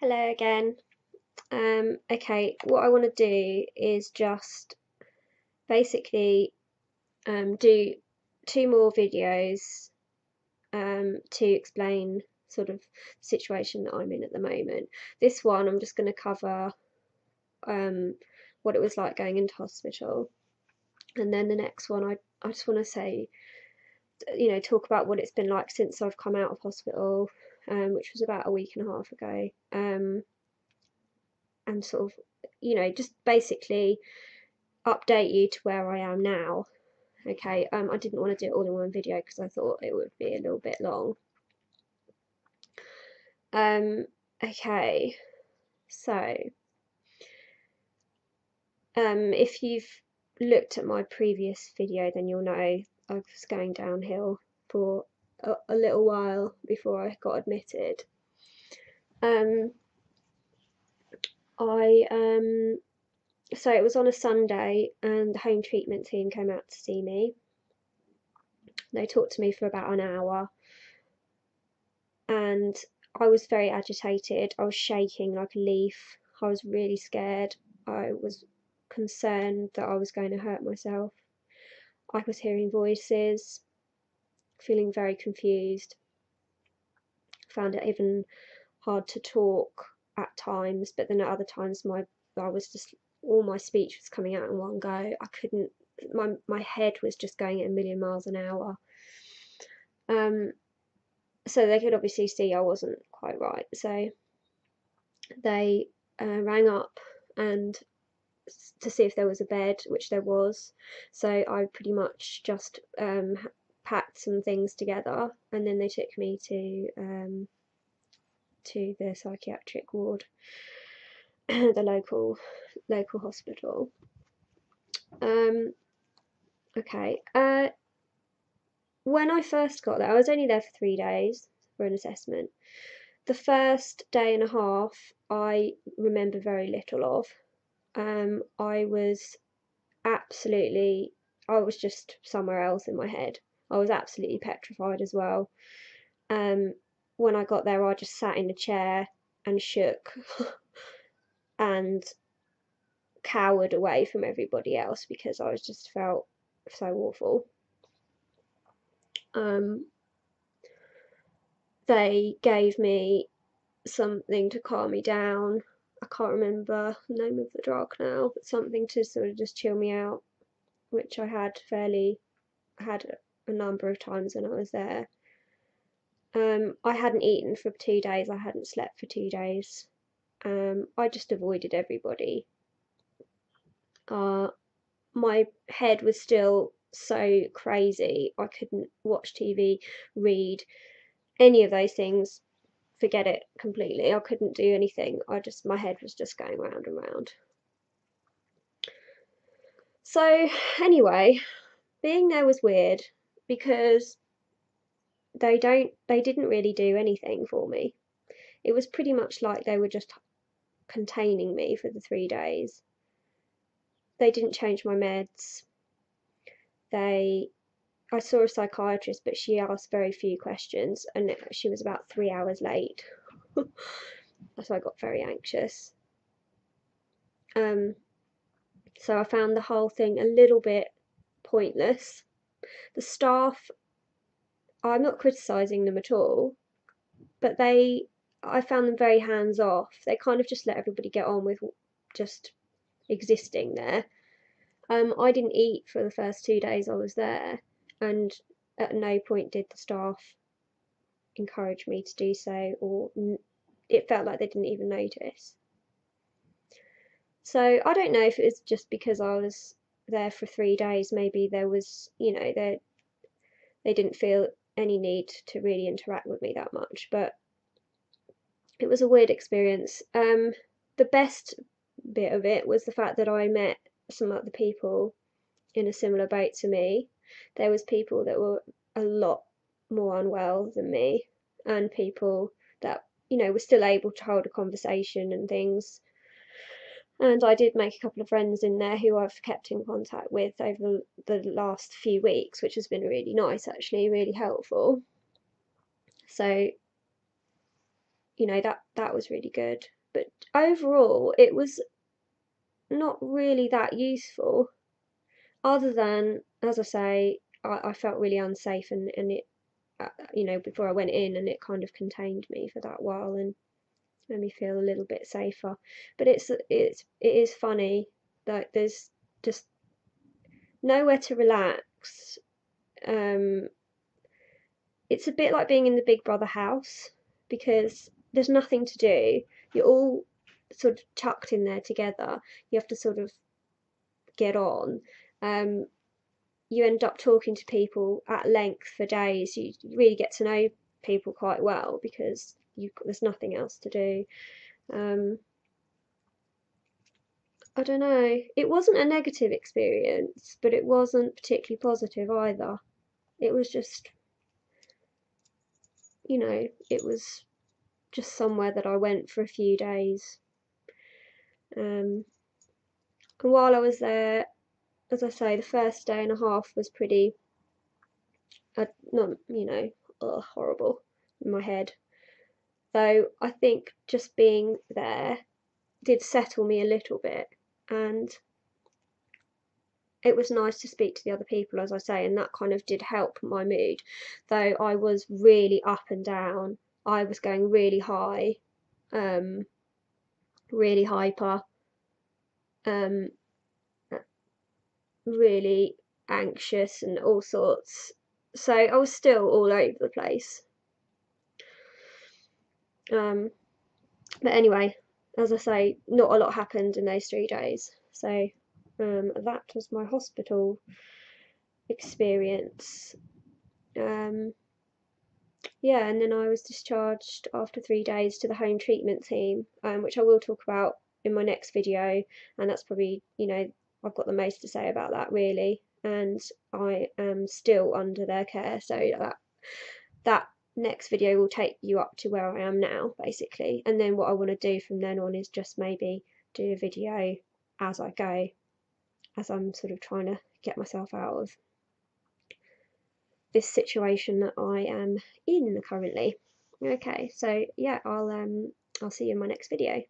Hello again. Okay, what I want to do is just basically do two more videos to explain sort of the situation that I'm in at the moment. This one I'm just going to cover what it was like going into hospital, and then the next one I just want to say, talk about what it's been like since I've come out of hospital, which was about a week and a half ago. And sort of, just basically update you to where I am now. Okay, I didn't want to do it all in one video because I thought it would be a little bit long. Okay, so if you've looked at my previous video, then you'll know I was going downhill for a little while before I got admitted. So it was on a Sunday, and the home treatment team came out to see me. They talked to me for about an hour, and I was very agitated. I was shaking like a leaf. I was really scared. I was concerned that I was going to hurt myself. I was hearing voices, feeling very confused. Found it even hard to talk at times, but then at other times I was just, all my speech was coming out in one go. I couldn't, my head was just going at a million miles an hour. So they could obviously see I wasn't quite right. So they rang up and to see if there was a bed, which there was. So I pretty much just packed some things together, and then they took me to the psychiatric ward, the local hospital. Okay. When I first got there, I was only there for 3 days for an assessment. The first day and a half, I remember very little of. I was just somewhere else in my head. I was absolutely petrified as well. When I got there, I just sat in a chair and shook and cowered away from everybody else because I just felt so awful. They gave me something to calm me down. I can't remember the name of the drug now, but something to sort of just chill me out, which I had a number of times when I was there. I hadn't eaten for 2 days. I hadn't slept for 2 days. I just avoided everybody. My head was still so crazy. I couldn't watch TV, read, any of those things. Forget it completely. I couldn't do anything. My head was just going round and round. So anyway, being there was weird because they didn't really do anything for me. It was pretty much like they were just containing me for the 3 days. They didn't change my meds. I saw a psychiatrist, but she asked very few questions, and she was about 3 hours late. So I got very anxious. So I found the whole thing a little bit pointless. The staff, I'm not criticising them at all, but I found them very hands off. They kind of just let everybody get on with just existing there. I didn't eat for the first 2 days I was there, and at no point did the staff encourage me to do so, or it felt like they didn't even notice. So I don't know if it was just because I was there for 3 days. Maybe there was, they didn't feel any need to really interact with me that much, but it was a weird experience. The best bit of it was the fact that I met some other people in a similar boat to me. There was people that were a lot more unwell than me, and people that, were still able to hold a conversation and things. And I did make a couple of friends in there who I've kept in contact with over the last few weeks, which has been really nice, actually, really helpful. So you know, that was really good. But overall, it was not really that useful, other than, as I say, I felt really unsafe, and it, you know, before I went in, and it kind of contained me for that while and made me feel a little bit safer. But it is funny that there's just nowhere to relax. It's a bit like being in the Big Brother house, because there's nothing to do. You're all sort of tucked in there together. You have to sort of get on. You end up talking to people at length for days. You really get to know people quite well because there's nothing else to do. I don't know. It wasn't a negative experience, but it wasn't particularly positive either. It was just, you know, it was just somewhere that I went for a few days. And while I was there, as I say, the first day and a half was pretty, not, you know, horrible in my head. Though I think just being there did settle me a little bit, and it was nice to speak to the other people, as I say, and that kind of did help my mood. Though I was really up and down. I was going really high, really hyper, really anxious and all sorts. So I was still all over the place. But anyway, as I say, not a lot happened in those 3 days. So that was my hospital experience. Yeah, and then I was discharged after 3 days to the home treatment team, which I will talk about in my next video, and that's probably, you know, I've got the most to say about that really, and I am still under their care, so that next video will take you up to where I am now, basically. And then what I want to do from then on is just maybe do a video as I go, as I'm sort of trying to get myself out of this situation that I am in currently. Okay, so yeah, I'll see you in my next video.